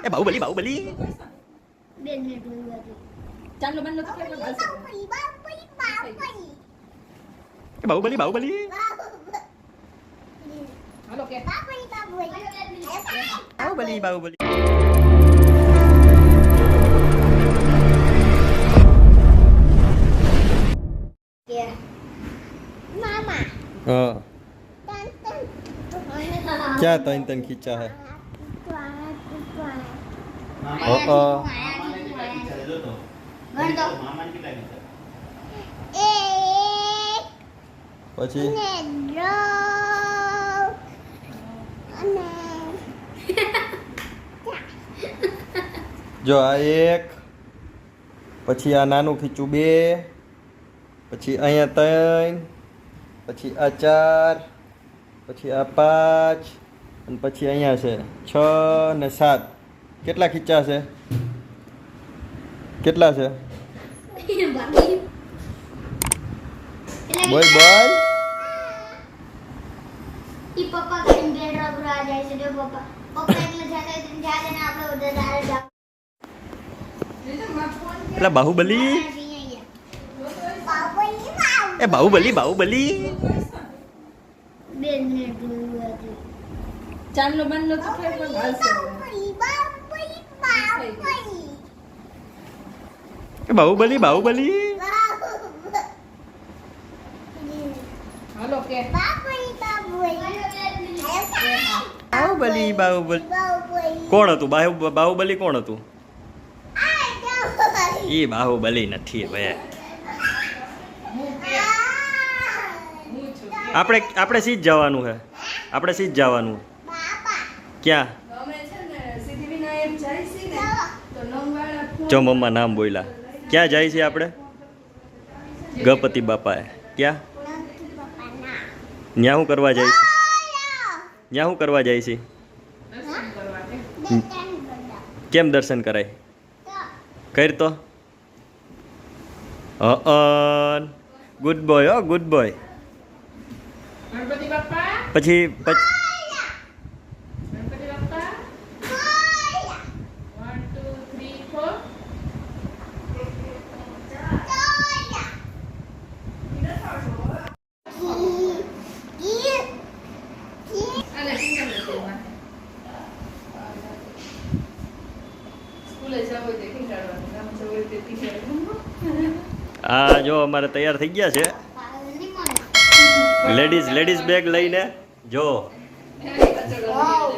એ બાહુબલી બાહુબલી ચાલો બંધ તો એ બાહુબલી બાહુબલી હાલો કે બાહુબલી બાહુબલી मामा हाँ टन क्या तन तन खींचा है પછી જો આ એક પછી આ નાનું ખીચું બે પછી અહીંયા ત્રણ પછી આ ચાર પછી આ પાંચ અને પછી અહીંયા છે 6 ને 7 કેટલા ખીચા છે કેટલા છે બોલ બોલ ઈ પપ્પા કઈ બેડ રબર આ જાય છે જો પપ્પા પપ્પા એટલે જાતે જાતે ને આપણે ઉધર દારે જાવ એટલે બાહુબલી એ બાહુબલી બાહુબલી બે મિનિટ ચાલો બંધ તો ફેર પણ હાલશે એ બાહુબલી બાહુબલી હાલો કે બાહુબલી બાહુબલી કોણ હતું બાહુબલી કોણ હતું એ બાહુબલી નથી ભાઈ આપણે સીધ જવાનું છે આપણે સીધ જવાનું ક્યાં જો મમ્મા નામ બોલ્યા ક્યાં જાય છે આપણે ગણપતિ બાપાએ ક્યાં ન્યા શું કરવા જાય છે ન્યા શું કરવા જાય છે કેમ દર્શન કરાય કર તો ગુડ બોય હો ગુડ બોય ગણપતિ બાપા પછી ગણપતિ બાપા 1 2 3 4 અલે સિંગલ લેવા સ્કૂલે જાવ તે કિંડાળવાનું કામ જવું તે ટીચર આ જો અમારે તૈયાર થઈ ગયા છે લેડીઝ બેગ લઈને જો વાવ